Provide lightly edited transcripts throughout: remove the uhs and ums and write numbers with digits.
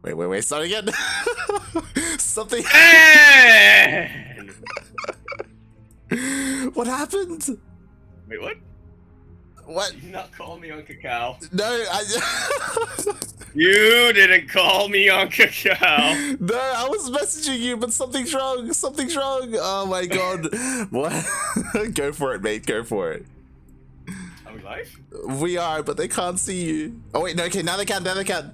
Wait, start again. Something. What happened? Wait, what? What? You did not call me on Cacao. No, You didn't call me on Cacao. No, I was messaging you, but something's wrong. Something's wrong. Oh my god. What? Go for it, mate. Go for it. Are we live? We are, but they can't see you. Oh wait, no, okay, now they can, now they can.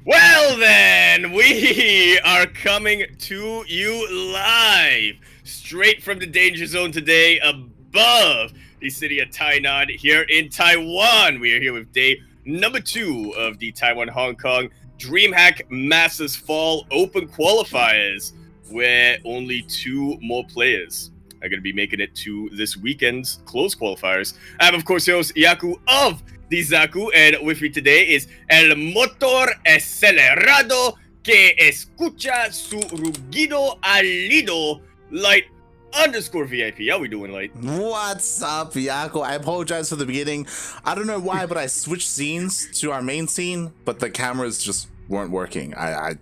Well then, we are coming to you live, straight from the danger zone today, above the city of Tainan here in Taiwan. We are here with day number 2 of the Taiwan-Hong Kong DreamHack Masters Fall Open Qualifiers, where only 2 more players are going to be making it to this weekend's closed qualifiers. I am, of course, your host, Yaku of Zaku, and with me today is El Motor Acelerado que escucha su rugido alido, Light _ VIP. How we doing, Light? What's up, Yako? I apologize for the beginning. I don't know why, but I switched scenes to our main scene, but the cameras just weren't working. And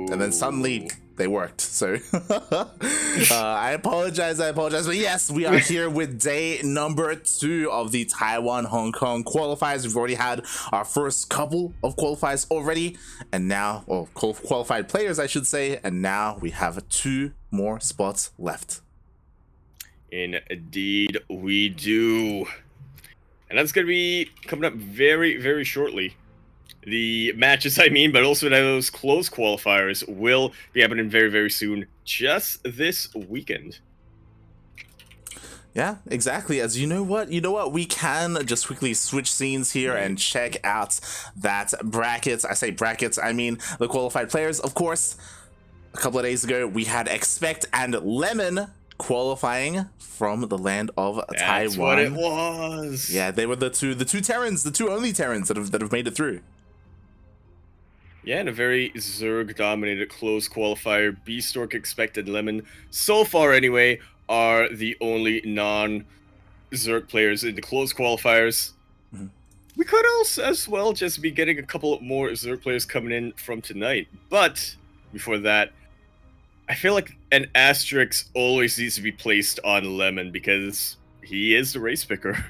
then suddenly they worked. So I apologize. But yes, we are here with day number 2 of the Taiwan-Hong Kong qualifiers. We've already had our first couple of qualifiers already, and now, well, qualified players, I should say, and now we have 2 more spots left. Indeed, we do. And that's going to be coming up very, very shortly. The matches, I mean, but also those close qualifiers will be happening very, very soon, just this weekend. Yeah, exactly. As you know what, we can just quickly switch scenes here and check out that brackets. I say brackets, I mean the qualified players. Of course, a couple of days ago, we had Expect and Lemon qualifying from the land of Taiwan. That's what it was. Yeah, they were the two Terrans, the 2 only Terrans that have made it through. Yeah, and a very Zerg-dominated close qualifier. Beastork, Expect, and Lemon, so far anyway, are the only non-Zerg players in the close qualifiers. Mm-hmm. We could also as well just be getting a couple more Zerg players coming in from tonight. But before that, I feel like an asterisk always needs to be placed on Lemon because he is the race picker.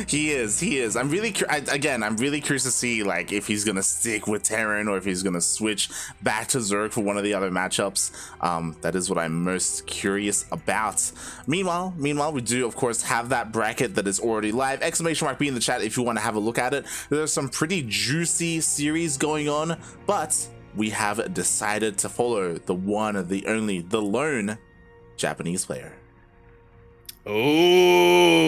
He is. I'm really curious to see like if he's gonna stick with Terran or if he's gonna switch back to Zerg for one of the other matchups. That is what I'm most curious about. Meanwhile, we do of course have that bracket that is already live. !B in the chat if you want to have a look at it. There's some pretty juicy series going on, but we have decided to follow the one, the only, the lone Japanese player. Alrighty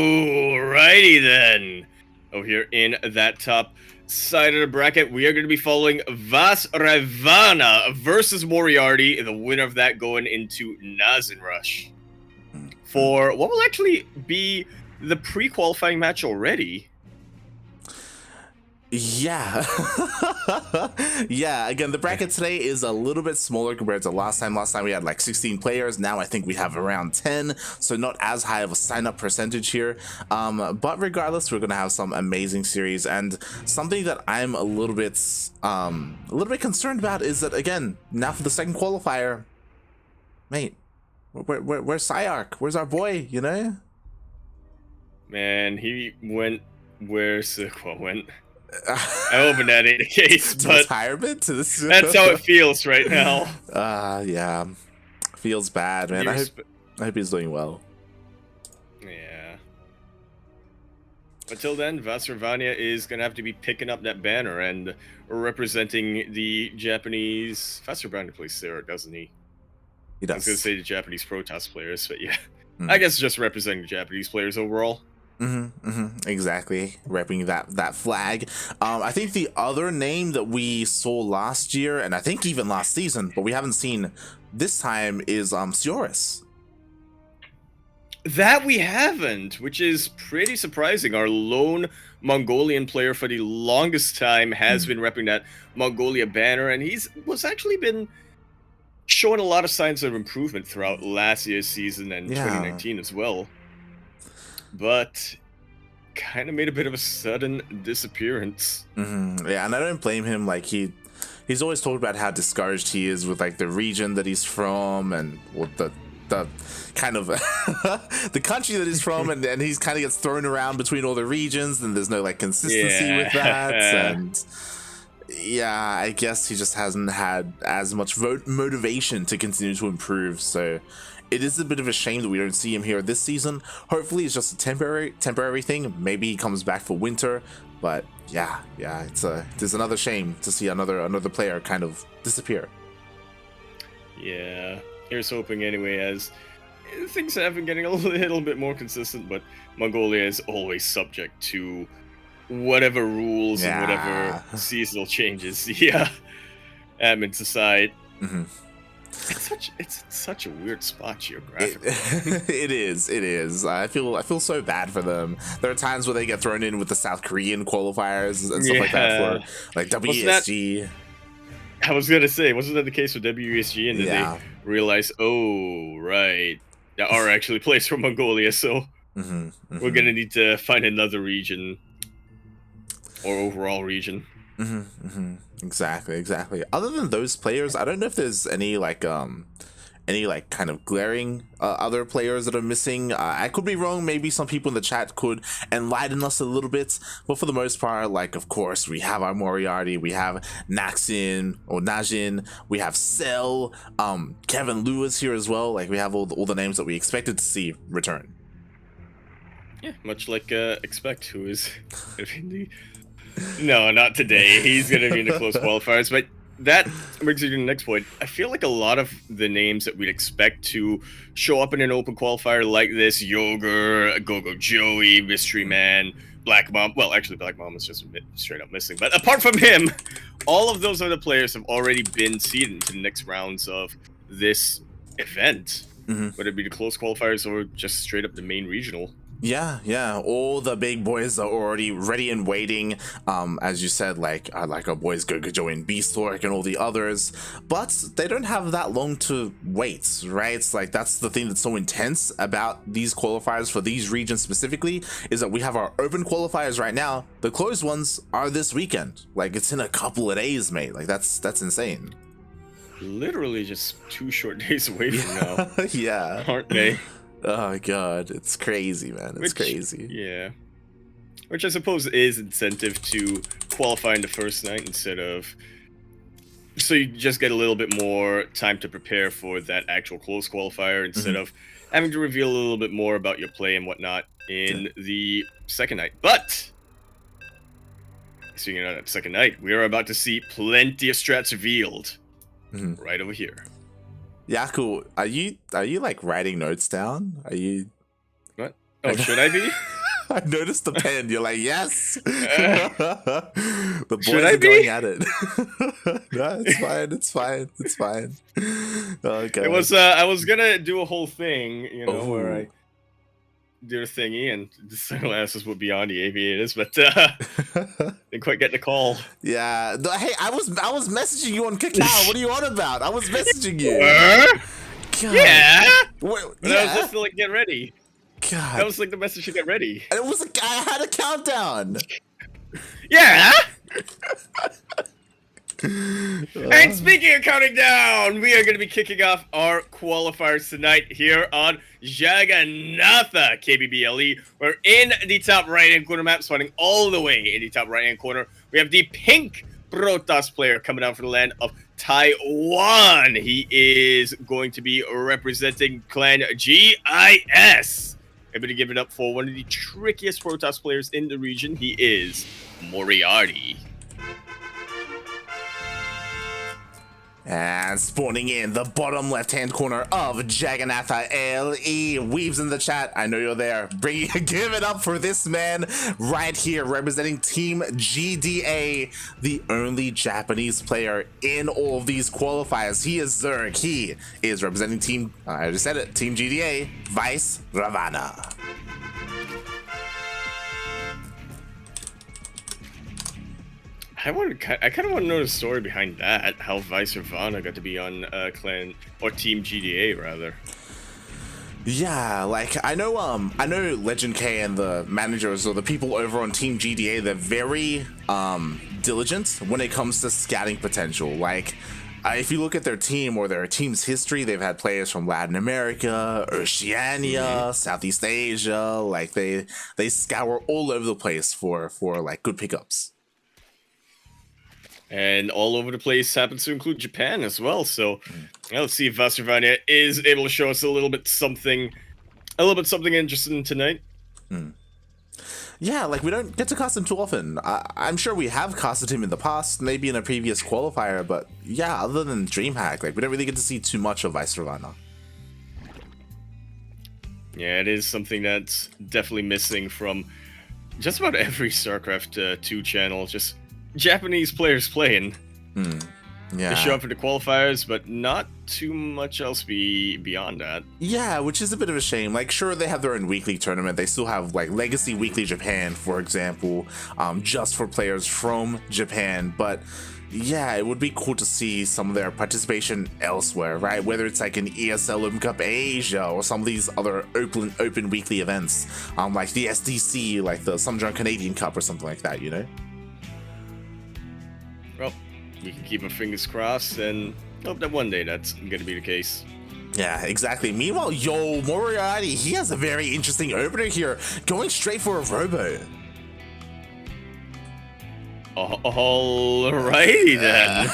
then. Over here in that top side of the bracket, we are going to be following Vaisravana versus MoRiArTy, the winner of that going into Nazin Rush for what will actually be the pre-qualifying match already. Yeah. Yeah, again, the bracket today is a little bit smaller compared to last time. Last time we had like 16 players. Now I think we have around 10, so not as high of a sign-up percentage here. But regardless, we're gonna have some amazing series, and something that I'm a little bit concerned about is that, again, now for the second qualifier, mate, where's Psyarch? Where's our boy, you know? Man, he went where Sequel went. I hope that ain't the case, To but retirement? To this... that's how it feels right now. Yeah. Feels bad, man. I hope he's doing well. Yeah. Until then, Vaisravana is going to have to be picking up that banner and representing the Japanese... Vaisravana plays Sarah, doesn't he? He does. I was going to say the Japanese Protoss players, but yeah. I guess just representing the Japanese players overall. Exactly, repping that flag. I think the other name that we saw last year, and I think even last season, but we haven't seen this time, is Sioris. That we haven't, which is pretty surprising. Our lone Mongolian player for the longest time has been repping that Mongolia banner, and was actually been showing a lot of signs of improvement throughout last year's season and Yeah. 2019 as well. But kind of made a bit of a sudden disappearance. Yeah, and I don't blame him. Like he's always talked about how discouraged he is with like the region that he's from and the kind of the country that he's from, and he's kind of gets thrown around between all the regions, and there's no like consistency with that. And yeah, I guess he just hasn't had as much motivation to continue to improve. So it is a bit of a shame that we don't see him here this season. Hopefully it's just a temporary thing. Maybe he comes back for winter, but yeah, there's another shame to see another player kind of disappear. Yeah, here's hoping anyway, as things have been getting a little bit more consistent, but Mongolia is always subject to whatever rules and whatever seasonal changes the admins decide. It's such a weird spot geographically. It is. I feel so bad for them. There are times where they get thrown in with the South Korean qualifiers and stuff like that for like WESG. I was gonna say, wasn't that the case with WESG? And then they realized, oh right, there are actually places from Mongolia, so we're gonna need to find another region or overall region. Exactly. Other than those players, I don't know if there's any kind of glaring other players that are missing. I could be wrong. Maybe some people in the chat could enlighten us a little bit. But for the most part, like, of course, we have our MoRiArTy, we have Naxin or Najin, we have Cell, Kevin Lewis here as well. Like, we have all the names that we expected to see return. Yeah, much like Expect, who is in the... No, not today. He's going to be in the close qualifiers. But that brings me to the next point. I feel like a lot of the names that we'd expect to show up in an open qualifier like this, Yogur, Gogo Joey, Mystery Man, Black Mom. Well, actually, Black Mom is just straight up missing. But apart from him, all of those other players have already been seeded into the next rounds of this event. Whether it be the close qualifiers or just straight up the main regional. Yeah. All the big boys are already ready and waiting. As you said, like our boys Gogo and Beastork and all the others, but they don't have that long to wait, right? It's like that's the thing that's so intense about these qualifiers for these regions specifically, is that we have our open qualifiers right now. The closed ones are this weekend. Like it's in a couple of days, mate. Like that's insane. Literally just 2 short days away from now. Yeah. Aren't they? Oh god, it's crazy, man. It's crazy. Yeah. Which I suppose is incentive to qualify in the first night instead of... So you just get a little bit more time to prepare for that actual close qualifier instead of having to reveal a little bit more about your play and whatnot in the second night. But... Speaking of that second night, we are about to see plenty of strats revealed. Right over here. Yaku, are you like writing notes down? Are you? What? Oh, should I be? I noticed the pen. You're like, yes. The boys are going at it. No, it's fine. Okay. It was. I was gonna do a whole thing, where I do a thingy, and the sunglasses would be on the aviators, but didn't quite get the call. Yeah. Hey, I was messaging you on Kakao. What are you on about? I was messaging you. Yeah. Wait, but I was just like, get ready. God. That was like the message to get ready. And it was I had a countdown. Yeah. And speaking of counting down, we are going to be kicking off our qualifiers tonight here on Jagannatha KBBLE. We're in the top right-hand corner map, spawning all the way in the top right-hand corner. We have the pink Protoss player coming out from the land of Taiwan. He is going to be representing Clan GIS. Everybody give it up for one of the trickiest Protoss players in the region. He is MoRiArTy. And spawning in the bottom left-hand corner of Jagannatha LE. Weaves in the chat. I know you're there. Give it up for this man right here, representing Team GDA, the only Japanese player in all of these qualifiers. He is Zerg. He is representing Team, I just said it, Team GDA, Vaisravana. I kind of want to know the story behind that. How Vaisravana got to be on Clan or Team GDA rather. Yeah, like I know Legend K and the managers or the people over on Team GDA, they're very diligent when it comes to scouting potential. Like if you look at their team or their team's history, they've had players from Latin America, Oceania, Southeast Asia. Like they scour all over the place for like good pickups. And all over the place happens to include Japan as well. So let's see if Vaisravana is able to show us a little bit something interesting tonight. Yeah, like we don't get to cast him too often. I'm sure we have casted him in the past, maybe in a previous qualifier, but yeah, other than DreamHack, like we don't really get to see too much of Vaisravana. Yeah, it is something that's definitely missing from just about every StarCraft 2 channel. Just Japanese players playing. Yeah. They show up for the qualifiers, but not too much else beyond that. Yeah, which is a bit of a shame. Like, sure, they have their own weekly tournament. They still have, like, Legacy Weekly Japan, for example, just for players from Japan. But, yeah, it would be cool to see some of their participation elsewhere, right? Whether it's, like, an ESL Open Cup Asia or some of these other open weekly events, like the SDC, like the Sumdrunk Canadian Cup or something like that, you know? Well, we can keep our fingers crossed and hope that one day that's going to be the case. Yeah, exactly. Meanwhile, MoRiArTy, he has a very interesting opener here, going straight for a Robo. Alrighty then.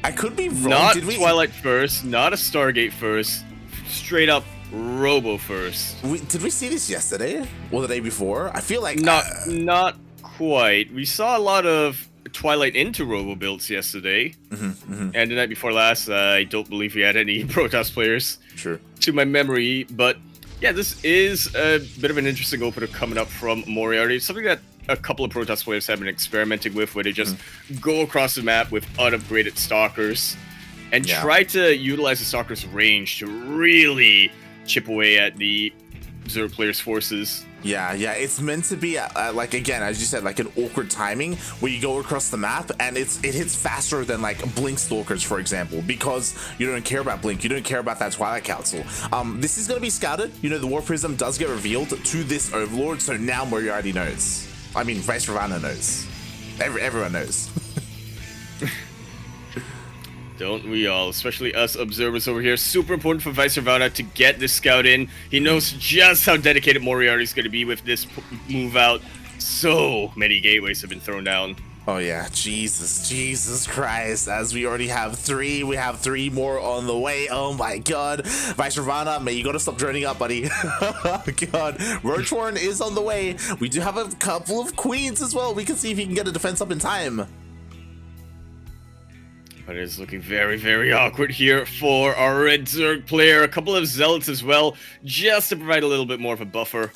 I could be wrong. Not Twilight first, not a Stargate first, straight up Robo first. Did we see this yesterday or the day before? I feel like not quite. We saw a lot of Twilight into Robo builds yesterday, and the night before last, I don't believe we had any Protoss players. Sure. To my memory, but yeah, this is a bit of an interesting opener coming up from MoRiArTy. Something that a couple of Protoss players have been experimenting with, where they just go across the map with unupgraded Stalkers and try to utilize the Stalker's range to really chip away at the Zerg players' forces. Yeah, it's meant to be like, again, as you said, like an awkward timing where you go across the map and it hits faster than like Blink Stalkers, for example, because you don't care about Blink, you don't care about that Twilight Council. This is going to be scouted. You know, the War Prism does get revealed to this Overlord, so now MoRiArTy knows. I mean, Vaisravana knows. Everyone knows. Don't we all, especially us observers over here. Super important for Vaisravana to get this scout in. He knows just how dedicated MoRiArTy is going to be with this move out. So many gateways have been thrown down. Oh yeah, Jesus Christ. As we already have 3, we have 3 more on the way. Oh my god. Vaisravana, man, you gotta stop droning up, buddy. God. Roach Warren is on the way. We do have a couple of queens as well. We can see if he can get a defense up in time. But it is looking very, very awkward here for our Red Zerg player. A couple of Zealots as well, just to provide a little bit more of a buffer.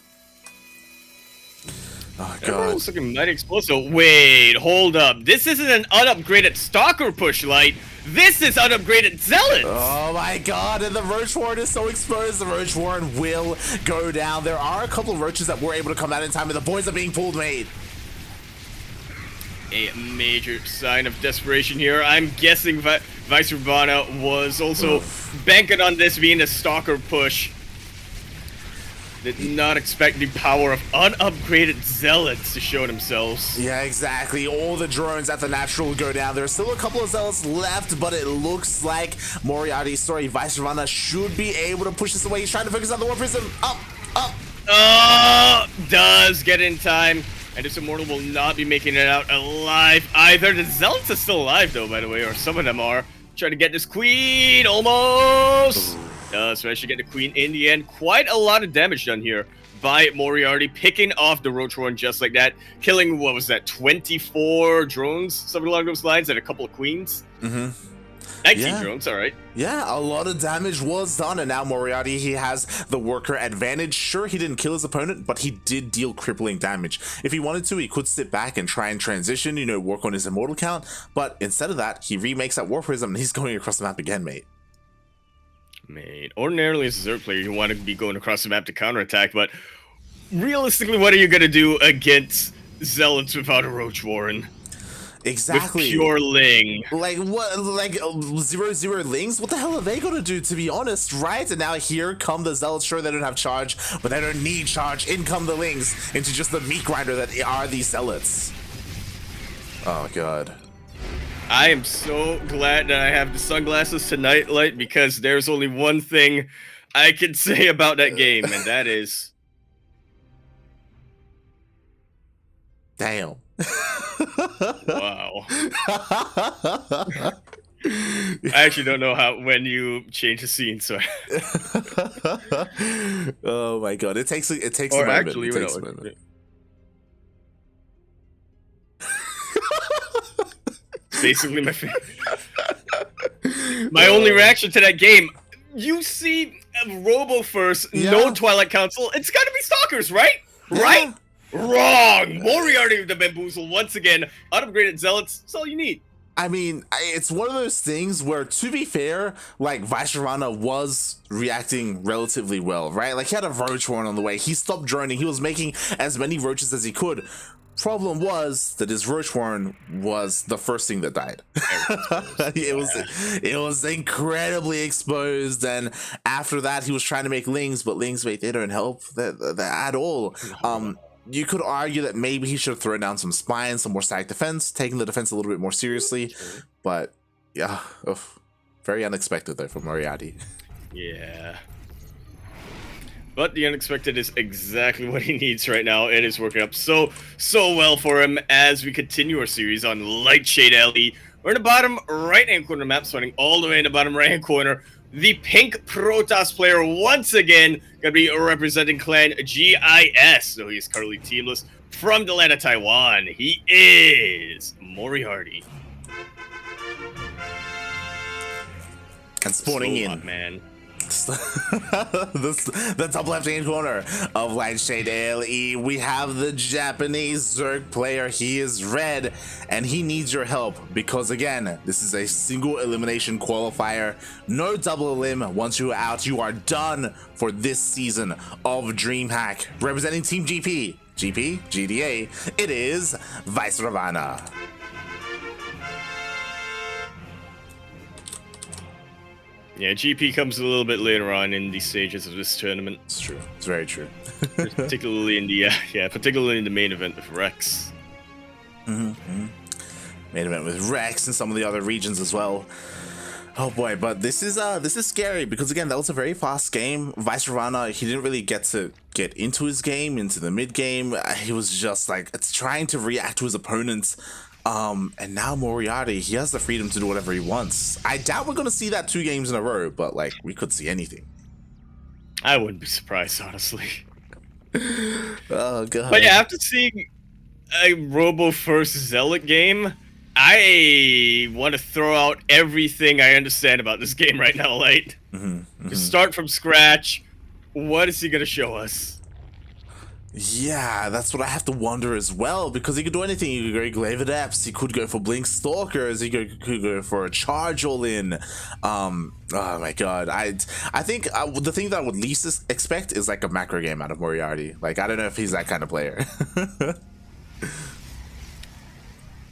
Oh, God. It's looking mighty explosive. Wait, hold up. This isn't an unupgraded Stalker push light. This is unupgraded Zealots. Oh, my God. And the Roach Warren is so exposed. The Roach Warren will go down. There are a couple of Roaches that were able to come out in time, and the boys are being pulled, mate. A major sign of desperation here. I'm guessing Vaisravana was also banking on this being a Stalker push. Did not expect the power of unupgraded Zealots to show themselves. Yeah, exactly. All the drones at the natural go down. There's still a couple of Zealots left, but it looks like Vaisravana should be able to push this away. He's trying to focus on the War Prism. Up. Does get in time. And this Immortal will not be making it out alive either. The Zealots are still alive, though, by the way, or some of them are. Trying to get this Queen, almost! Does manage to get the Queen in the end. Quite a lot of damage done here by MoRiArTy, picking off the Roach Warren just like that. Killing, what was that, 24 drones? Something along those lines, and a couple of Queens. 19 drones, alright. Yeah, a lot of damage was done, and now MoRiArTy, he has the worker advantage. Sure, he didn't kill his opponent, but he did deal crippling damage. If he wanted to, he could sit back and try and transition, you know, work on his immortal count, but instead of that, he remakes that War Prism, and he's going across the map again, mate. Ordinarily as a Zerg player, you want to be going across the map to counterattack, but realistically, what are you going to do against Zealots without a Roach Warren? Exactly. With pure Ling. Like what? Like 0-0 Lings? What the hell are they gonna do? To be honest, right? And now here come the Zealots. Sure, they don't have charge, but they don't need charge. In come the Lings into just the meat grinder that are these Zealots. Oh god. I am so glad that I have the sunglasses to nightlight because there's only one thing I can say about that game, and that is, damn. wow. I actually don't know when you change the scene, so. Oh my god! It takes a moment. Actually, it takes a moment. Basically, my only reaction to that game. You see, Robo first, no Twilight Council. It's got to be Stalkers, right? Yeah. Right? Wrong. MoRiArTy with the bamboozle once again. Unupgraded Zealots. That's all you need. I mean, it's one of those things where, to be fair, like, Vaisravana was reacting relatively well, right? Like, he had a roach horn on the way. He stopped droning. He was making as many roaches as he could. Problem was that his roach horn was the first thing that died. It was incredibly exposed, and after that, he was trying to make Lings, but Lings, wait, they don't help that at all. You could argue that maybe he should have thrown down some spines, some more static defense, taking the defense a little bit more seriously. But yeah, very unexpected though from MoRiArTy. Yeah. But the unexpected is exactly what he needs right now. It is working up so well for him as we continue our series on Lightshade LE. We're in the bottom right-hand corner of the map, starting all the way in the bottom right-hand corner. The pink Protoss player once again gonna be representing Clan GIS. So he is currently teamless from the land of Taiwan. He is MoRiArTy. And spawning in, man. The top left-hand corner of Lightshade LE, we have the Japanese Zerg player. He is red, and he needs your help because, again, this is a single elimination qualifier. No double elim. Once you're out, you are done for this season of DreamHack. Representing Team GDA, it is Vaisravana. Yeah, GP comes a little bit later on in the stages of this tournament. It's true. It's very true. Particularly in the particularly in the main event with Rex. Main event with Rex and some of the other regions as well. Oh boy, but this is scary because, again, that was a very fast game. Vaisravana, he didn't really get to get into his game, into the mid game. He was just like trying to react to his opponents. And now MoRiArTy, he has the freedom to do whatever he wants. I doubt we're gonna see that 2 games in a row, but like we could see anything. I wouldn't be surprised, honestly. Oh god. But yeah, after seeing a Robo first Zealot game, I want to throw out everything I understand about this game right now, Light. To start from scratch, what is he gonna show us? Yeah, that's what I have to wonder as well, because he could do anything. He could go Glaive Adepts, he could go for Blink Stalkers, he could go for a charge all in. Oh my god, I think the thing that I would least expect is like a macro game out of MoRiArTy. Like, I don't know if he's that kind of player.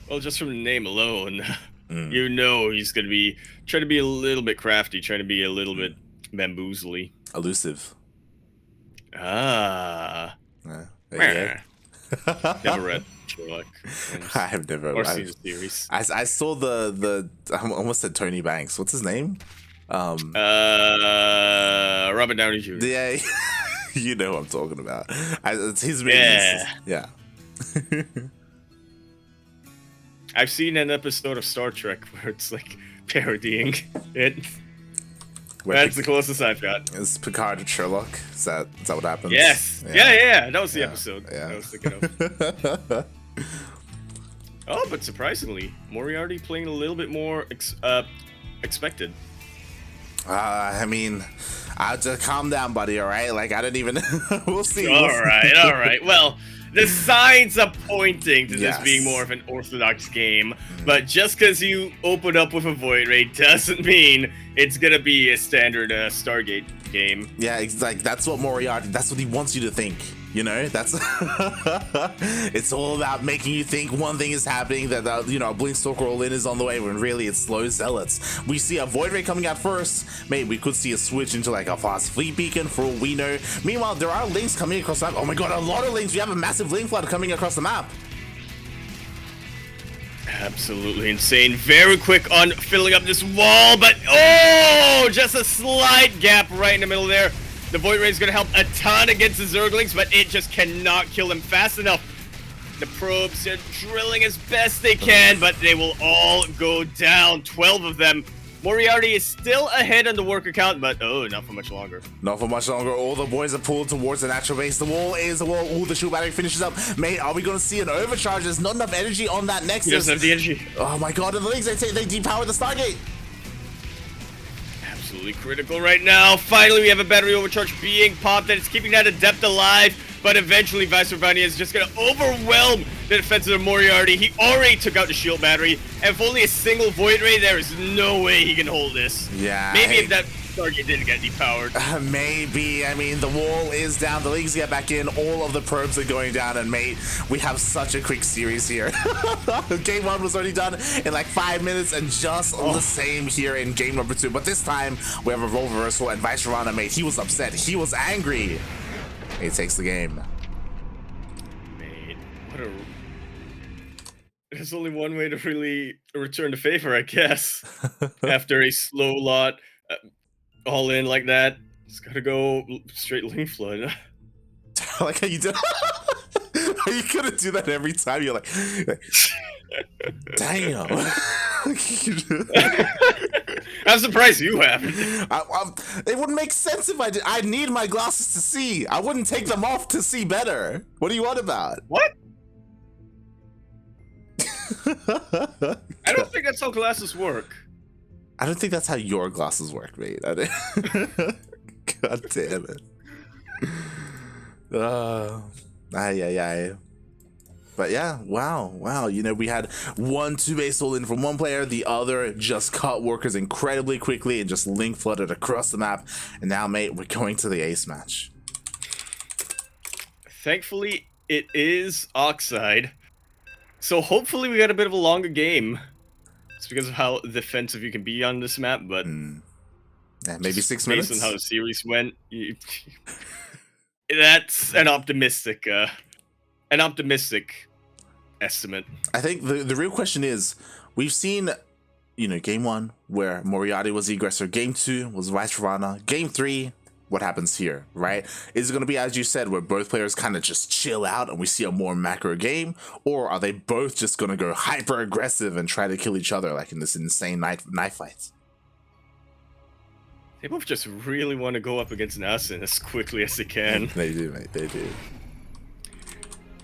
Well, just from the name alone, you know he's gonna be trying to be a little bit crafty, trying to be a little bit bamboozly. Elusive. Ah. Yeah. Never read Sherlock. I have never. Or seen the series. I saw the I almost said Tony Banks. What's his name? Robert Downey Jr. Yeah, you know who I'm talking about. It's his movies. Yeah. I've seen an episode of Star Trek where it's like parodying it. That's the closest I've got. Is Picard and Sherlock? Is that what happens? Yes. Yeah. That was the episode yeah. I was thinking of. Oh, but surprisingly, MoRiArTy playing a little bit more expected. I mean, I'll just calm down, buddy. All right, like I don't even. We'll see. All right. Well, the signs are pointing to this being more of an orthodox game, but just because you open up with a Void Ray doesn't mean it's gonna be a standard Stargate game. Yeah, it's like that's what MoRiArTy, that's what he wants you to think. You know, that's it's all about making you think one thing is happening, that you know, Blink Stalker All-In is on the way, when really it's slow zealots. We see a Void Ray coming out first. Mate, we could see a switch into like a fast fleet beacon for all we know. Meanwhile, there are links coming across the map. Oh my god, a lot of links. We have a massive link flood coming across the map. Absolutely insane. Very quick on filling up this wall, but oh, just a slight gap right in the middle there. The Void Ray is going to help a ton against the Zerglings, but it just cannot kill them fast enough. The probes are drilling as best they can, but they will all go down. 12 of them. MoRiArTy is still ahead on the worker count, but oh, not for much longer. Not for much longer. All the boys are pulled towards the natural base. The wall is the wall. Ooh, the shield battery finishes up. Mate, are we going to see an overcharge? There's not enough energy on that Nexus. He doesn't have the energy. Oh my god, and the links, they depower the Stargate. Absolutely critical right now. Finally, we have a battery overcharge being popped, and it's keeping that Adept alive. But eventually, Vaisravana is just going to overwhelm the defenses of MoRiArTy. He already took out the shield battery, and if only a single Void Ray, there is no way he can hold this. Yeah. Maybe if that target didn't get depowered. Maybe. I mean, the wall is down. The leagues get back in. All of the probes are going down, and mate, we have such a quick series here. Game 1 was already done in like 5 minutes, and just the same here in game number 2. But this time, we have a role reversal, and Vaisravana, mate, he was upset. He was angry. He takes the game. Mate, what a... There's only one way to really return the favor, I guess. After a slow lot, all in like that, it's gotta go straight link flood. I like how you did. Are you gonna do that every time? You're like damn. I'm surprised you haven't. It wouldn't make sense if I did. I need my glasses to see. I wouldn't take them off to see better. What do you want about? What? I don't think that's how glasses work. I don't think that's how your glasses work, mate. God damn it. But yeah, wow. You know, we had one 2-base all in from one player, the other just cut workers incredibly quickly and just link flooded across the map. And now, mate, we're going to the ace match. Thankfully, it is Oxide. So hopefully we got a bit of a longer game. It's because of how defensive you can be on this map, but yeah, maybe 6 minutes. Based on how the series went, that's an optimistic estimate. I think the real question is, we've seen, you know, game 1 where MoRiArTy was the aggressor, game 2 was Vaisravana, game 3. What happens here, right? Is it going to be, as you said, where both players kind of just chill out and we see a more macro game? Or are they both just going to go hyper aggressive and try to kill each other like in this insane knife fight? They both just really want to go up against Nasen as quickly as they can. They do, mate. They do.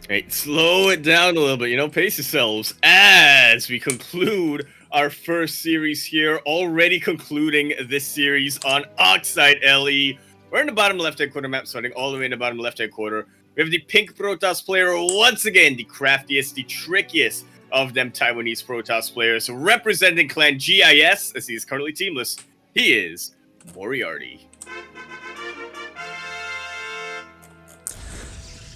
Hey, slow it down a little bit, you know, pace yourselves as we conclude our first series here, already concluding this series on Oxide LE. We're in the bottom left-hand corner map, starting all the way in the bottom left-hand corner. We have the pink Protoss player once again, the craftiest, the trickiest of them Taiwanese Protoss players, representing Clan GIS, as he is currently teamless. He is MoRiArTy.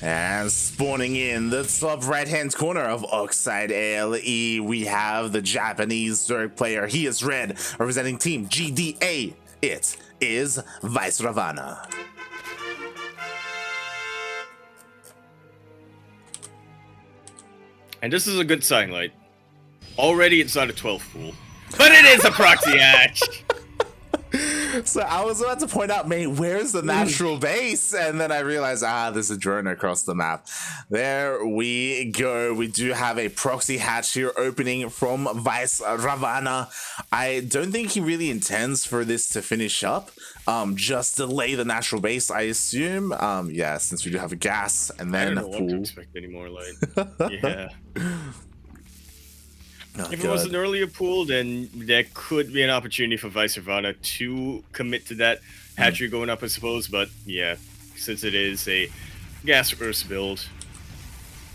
And spawning in the top right-hand corner of Oxide LE, we have the Japanese Zerg player. He is red, representing Team GDA. It is Vaisravana. And this is a good sign, like, already it's not a 12 pool, but it is a proxy hatch. So I was about to point out, mate, where's the natural base? And then I realized, there's a drone across the map. There we go. We do have a proxy hatch here opening from Vaisravana. I don't think he really intends for this to finish up. Just delay the natural base, I assume. Yeah, since we do have a gas and then I don't know what to expect anymore, like, yeah. Oh, if it was an earlier pool, then there could be an opportunity for Vaisravana to commit to that hatchery going up, I suppose. But yeah, since it is a gas burst build,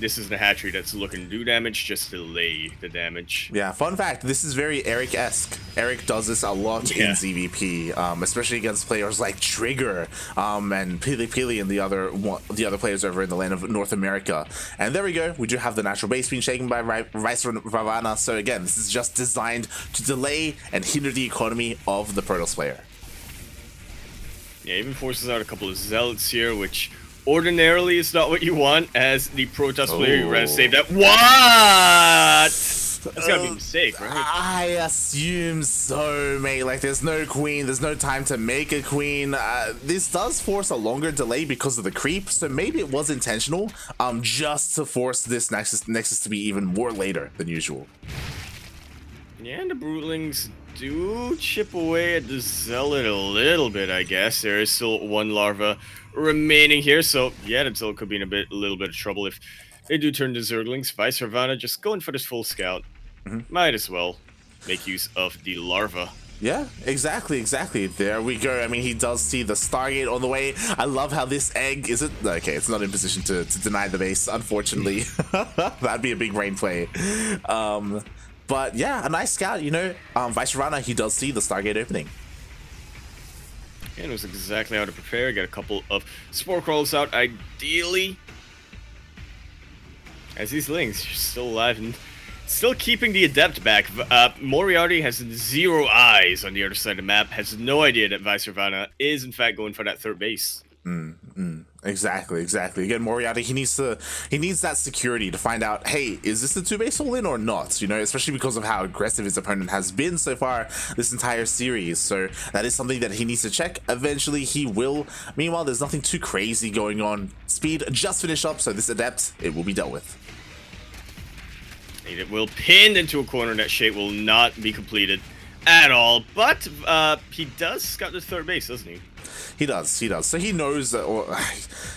this isn't a hatchery that's looking to do damage, just delay the damage. Yeah, fun fact, this is very Eric-esque. Eric does this a lot in ZVP, especially against players like Trigger and Pili and the other players over in the land of North America. And there we go, we do have the natural base being shaken by Vaisravana. So again, this is just designed to delay and hinder the economy of the Protoss player. Yeah, even forces out a couple of Zealots here, which ordinarily is not what you want as the Protoss player. You rather save that. What? That's gotta be a mistake, right? I assume so, mate. Like, there's no queen, there's no time to make a queen. This does force a longer delay because of the creep, so maybe it was intentional, just to force this Nexus to be even more later than usual. Yeah, and the Brootlings do chip away at the Zealot a little bit, I guess. There is still one larva remaining here, so yeah, the Zealot could be in a little bit of trouble if they do turn to Zerglings. Vaisravana just going for this full scout. Might as well make use of the larva. Yeah, exactly. There we go. I mean, he does see the Stargate on the way. I love how this egg is it. Okay, it's not in position to deny the base, unfortunately. That'd be a big brain play. But yeah, a nice scout, you know. Vaisravana, he does see the Stargate opening. And it was exactly how to prepare. Get a couple of spore crawls out, ideally. As these lings are still alive and still keeping the Adept back. MoRiArTy has 0 eyes on the other side of the map. Has no idea that Vaisravana is in fact going for that third base. Exactly. Again, MoRiArTy, he needs that security to find out, hey, is this the 2-base all-in or not? You know, especially because of how aggressive his opponent has been so far this entire series. So that is something that he needs to check. Eventually, he will. Meanwhile, there's nothing too crazy going on. Speed just finished up, so this Adept, it will be dealt with. It will pinned into a corner. That shape will not be completed at all. But he does scout the third base, doesn't he? He does. So he knows that, or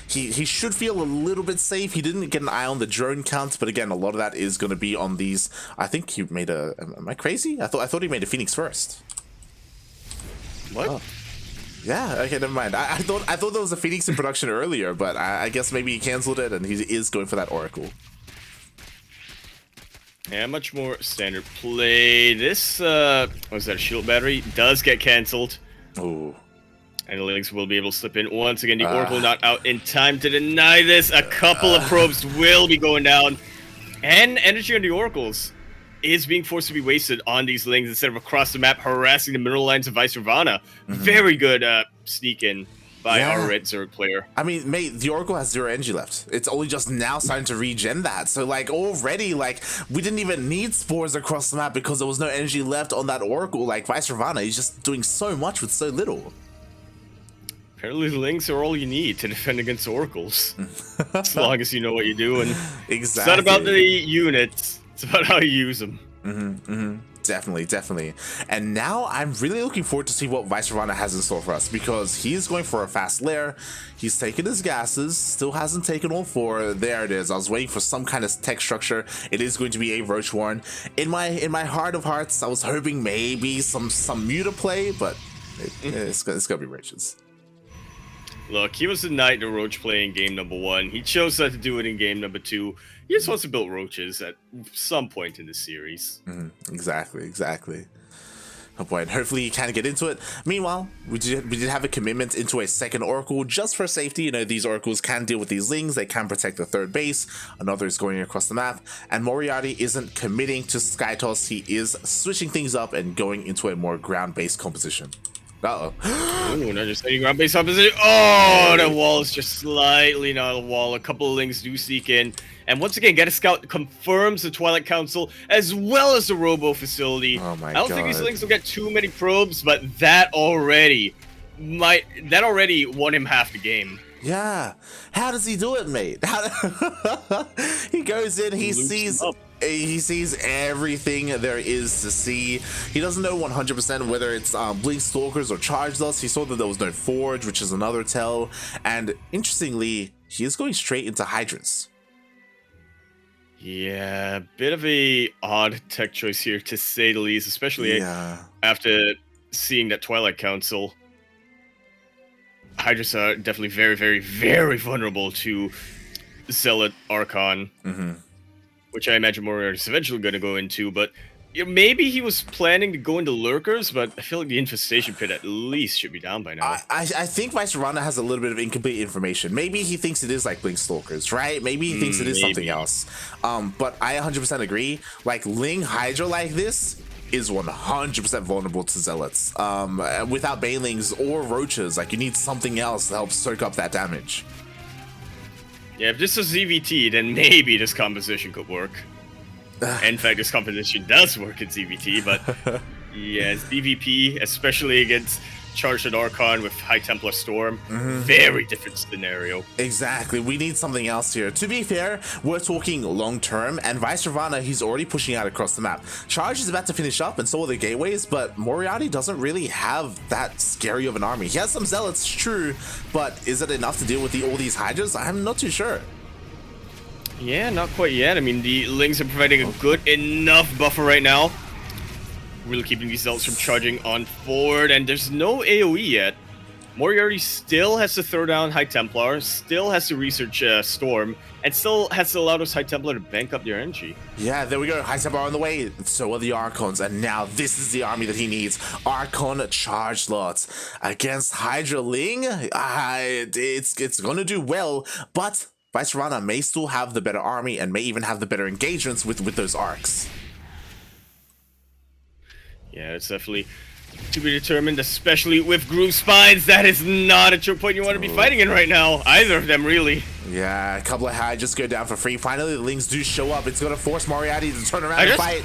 he should feel a little bit safe. He didn't get an eye on the drone count, but again, a lot of that is going to be on these. I think he made a. Am I crazy? I thought he made a Phoenix first. What? Oh. Yeah. Okay. Never mind. I thought there was a Phoenix in production earlier, but I guess maybe he canceled it, and he is going for that Oracle. Yeah, much more standard play. This was that shield battery does get cancelled. Oh. And the Lynx will be able to slip in. Once again, the Oracle not out in time to deny this. A couple of probes will be going down. And energy on the Oracles is being forced to be wasted on these Lings instead of across the map harassing the mineral lines of Vaisravana. Very good sneak in by our Red Zerg player. I mean, mate, the Oracle has 0 energy left. It's only just now starting to regen that. So, like, already, like, we didn't even need spores across the map because there was no energy left on that Oracle. Like, Vaisravana is just doing so much with so little. Apparently the Lings are all you need to defend against Oracles. As long as you know what you're doing. Exactly. It's not about the units. It's about how you use them. Definitely. And now I'm really looking forward to see what Vaisravana has in store for us, because he's going for a fast lair. He's taken his gases, still hasn't taken all 4. There it is. I was waiting for some kind of tech structure. It is going to be a Roach Warren. In my heart of hearts, I was hoping maybe some Muta play, but it's gonna be Roaches. Look, he was denied the Roach play in game number 1. He chose not to do it in game number 2. He just wants to build Roaches at some point in the series. Exactly. Oh boy, and hopefully he can get into it. Meanwhile, we did have a commitment into a second Oracle just for safety. You know, these Oracles can deal with these Lings. They can protect the third base. Another is going across the map. And MoRiArTy isn't committing to Skytoss. He is switching things up and going into a more ground-based composition. Ooh, not just any ground-based opposition. Oh, the wall is just slightly not a wall. A couple of Lings do sneak in. And once again, Get a Scout confirms the Twilight Council as well as the Robo facility. Oh my I don't think these Lings will get too many probes, but that already won him half the game. Yeah. How does he do it, mate? He goes in, he sees everything there is to see. He doesn't know 100% whether it's Blink Stalkers or Charge Dust. He saw that there was no Forge, which is another tell. And interestingly, he is going straight into Hydras. Yeah, bit of a odd tech choice here, to say the least, especially after seeing that Twilight Council. Hydras are definitely very, very, very vulnerable to Zealot Archon, which I imagine MoRiArty's eventually going to go into, but maybe he was planning to go into Lurkers, but I feel like the Infestation Pit at least should be down by now. I think Vaisravana has a little bit of incomplete information. Maybe he thinks it is like Blink Stalkers, right? Maybe he thinks it is something else. But I 100% agree. Like, Ling Hydra like this is 100% vulnerable to Zealots. Without Banelings or Roaches, like, you need something else to help soak up that damage. Yeah, if this was ZVT, then maybe this composition could work. In fact, this composition does work in ZVT, but yeah, ZVP, especially against Charged Archon with High Templar Storm, very different scenario. Exactly, we need something else here. To be fair, we're talking long term, and Vaisravana, he's already pushing out across the map. Charge is about to finish up, and so are the gateways, but MoRiArTy doesn't really have that scary of an army. He has some Zealots, true, but is it enough to deal with all these Hydras? I'm not too sure. Yeah, not quite yet. I mean, the Lings are providing a good enough buffer right now. Really keeping these Zealots from charging on forward, and there's no AoE yet. MoRiArTy still has to throw down High Templar, still has to research Storm, and still has to allow those High Templar to bank up their energy. Yeah, there we go. High Templar on the way. So are the Archons, and now this is the army that he needs. Archon Charge Lots against Hydra Ling. It's gonna do well, but Vaisravana may still have the better army and may even have the better engagements with those arcs. Yeah, it's definitely to be determined, especially with Groove Spines. That is not a choke point you want to be fighting in right now. Either of them, really. Yeah, a couple of Hydras just go down for free. Finally, the Lings do show up. It's going to force MoRiArTy to turn around and fight.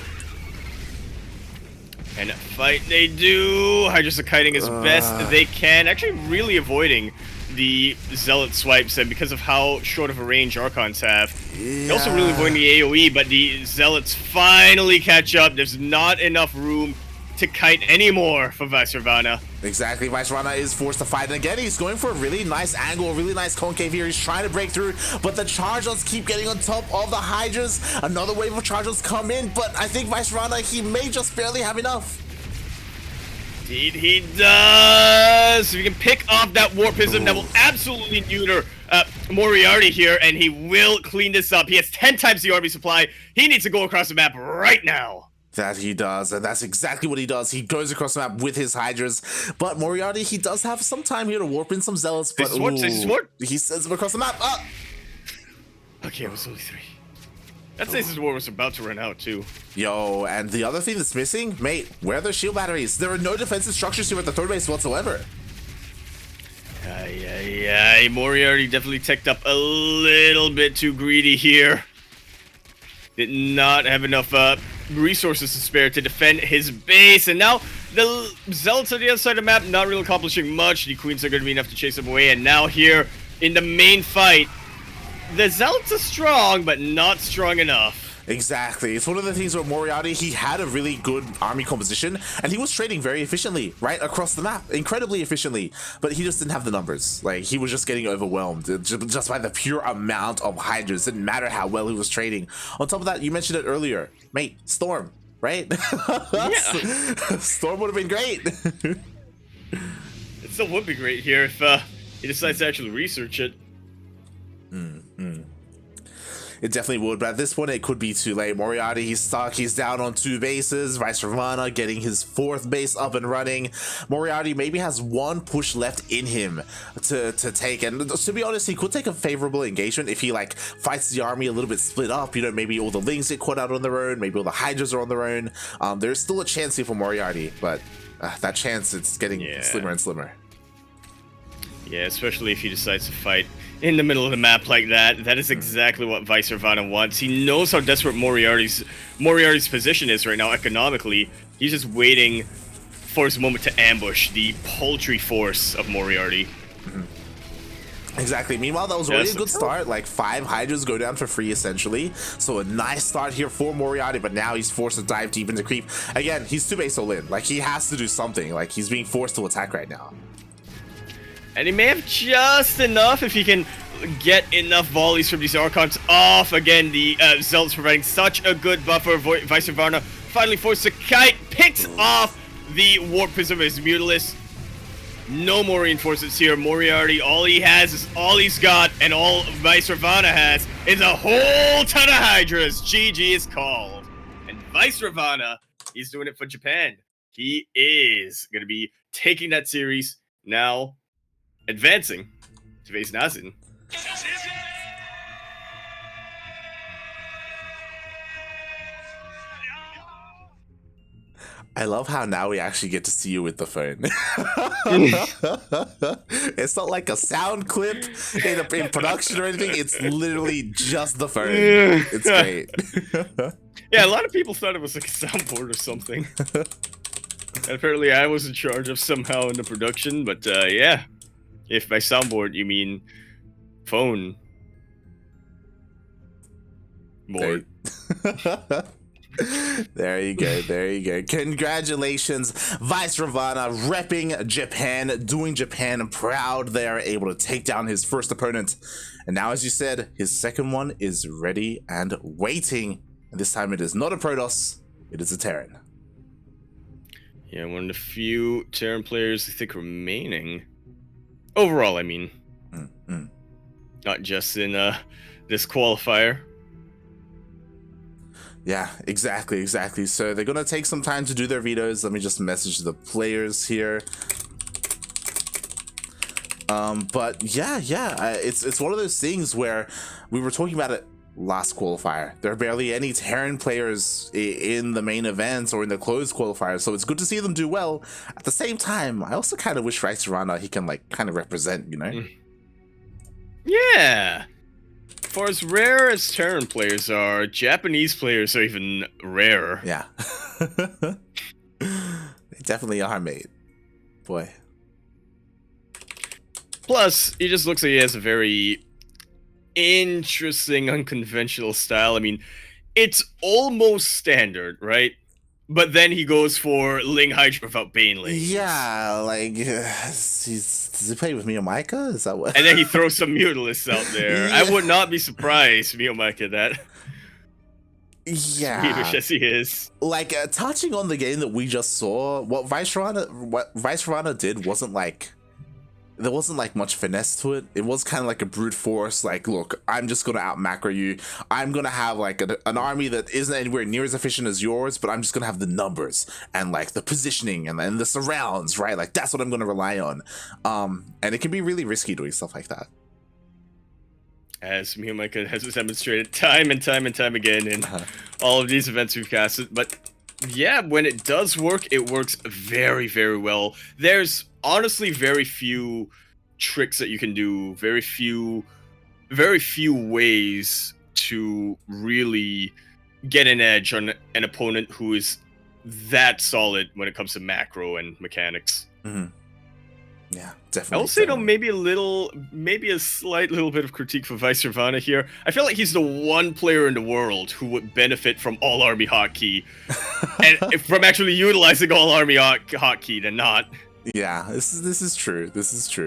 And fight they do. Hydras are kiting as best they can. Actually, really avoiding the Zealot swipes, and because of how short of a range Archons have. They're also really avoiding the AoE, but the Zealots finally catch up. There's not enough room to kite anymore for Vaisravana. Exactly, Vaisravana is forced to fight, and again he's going for a really nice angle, a really nice concave here. He's trying to break through, but the Chargers keep getting on top of the Hydras. Another wave of Chargers come in, but I think Vaisravana, he may just barely have enough. Indeed he does! If you can pick off that Warpism, that will absolutely neuter MoRiArTy here, and he will clean this up. He has 10 times the army supply. He needs to go across the map right now. That he does, and that's exactly what he does. He goes across the map with his Hydras, but MoRiArTy, he does have some time here to warp in some Zealots, but he sends him across the map. Okay, it was only 3. That Stasis War was about to run out, too. Yo, and the other thing that's missing, mate, where are those shield batteries? There are no defensive structures here at the third base whatsoever. MoRiArTy definitely ticked up a little bit too greedy here. Did not have enough resources to spare to defend his base, and now the Zealots on the other side of the map not really accomplishing much. The Queens are going to be enough to chase them away, and now here in the main fight, the Zealots are strong, but not strong enough. Exactly. It's one of the things where MoRiArTy, he had a really good army composition, and he was trading very efficiently, right, across the map, incredibly efficiently, but he just didn't have the numbers. Like, he was just getting overwhelmed just by the pure amount of Hydras. Didn't matter how well he was trading. On top of that, you mentioned it earlier, mate, Storm, right? Yeah. Storm would have been great. It still would be great here if he decides to actually research it. It definitely would, but at this point it could be too late. MoRiArTy, he's stuck, he's down on 2 bases. Vaisravana getting his 4th base up and running. MoRiArTy maybe has 1 push left in him to take, and to be honest, he could take a favorable engagement if he like fights the army a little bit split up. You know, maybe all the Lings get caught out on their own, maybe all the Hydras are on their own. There's still a chance here for MoRiArTy, but that chance, it's getting slimmer and slimmer. Yeah, especially if he decides to fight in the middle of the map like that. That is exactly what Vaisravana wants. He knows how desperate MoRiArTy's position is right now economically. He's just waiting for his moment to ambush the paltry force of MoRiArTy. Exactly. Meanwhile, that was already a good start. Like 5 Hydras go down for free, essentially. So a nice start here for MoRiArTy, but now he's forced to dive deep into creep. Again, he's 2 base all in. Like, he has to do something. Like, he's being forced to attack right now. And he may have just enough if he can get enough volleys from these Archons off. Again, the Zealots providing such a good buffer. Vaisravana finally forced to kite, picks off the Warp Prism of his Mutalisk. No more reinforcements here. MoRiArTy, all he has is all he's got, and all Vaisravana has is a whole ton of Hydras. GG is called. And Vaisravana, he's doing it for Japan. He is going to be taking that series now, advancing to face Nazin. I love how now we actually get to see you with the phone. It's not like a sound clip in production or anything. It's literally just the phone. It's great. Yeah, a lot of people thought it was like a soundboard or something. And apparently I was in charge of somehow in the production, but yeah. If by soundboard you mean phone board. There you go, there you go. Congratulations, Vaisravana, repping Japan, doing Japan proud. They are able to take down his first opponent. And now, as you said, his second one is ready and waiting. And this time it is not a Protoss, it is a Terran. Yeah, one of the few Terran players I think remaining. Overall, I mean. Not just in this qualifier. Yeah, exactly. So they're gonna take some time to do their vetoes. Let me just message the players here. But yeah, it's one of those things where we were talking about it last qualifier. There are barely any Terran players in the main events or in the closed qualifiers, so it's good to see them do well. At the same time, I also kind of wish Vaisravana he can like kind of represent, you know? Yeah. For as rare as Terran players are, Japanese players are even rarer. Yeah. They definitely are, mate. Boy. Plus, he just looks like he has a very interesting, unconventional style. I mean, it's almost standard, right? But then he goes for Ling Hydra without Banelings. Yeah, like, does he play with Miyamika? Is that what? And then he throws some Mutalisks out there. Yeah. I would not be surprised, Miyamika, that. Yeah. Swedish as he is. Like, touching on the game that we just saw, what Vaisravana did wasn't like, there wasn't like much finesse to it. It was kind of like a brute force, like, look, I'm just gonna out macro you. I'm gonna have like an army that isn't anywhere near as efficient as yours, but I'm just gonna have the numbers and like the positioning and the surrounds, right? Like that's what I'm gonna rely on. And it can be really risky doing stuff like that. As Miyamika has demonstrated time and time again in all of these events we've casted. But yeah, when it does work, it works very, very well. There's honestly very few tricks that you can do, very few ways to really get an edge on an opponent who is that solid when it comes to macro and mechanics. Yeah, definitely. I will say though, maybe a slight little bit of critique for Vaisravana here. I feel like he's the one player in the world who would benefit from all army hotkey, and from actually utilizing all army hotkey than not. Yeah, this is true. This is true.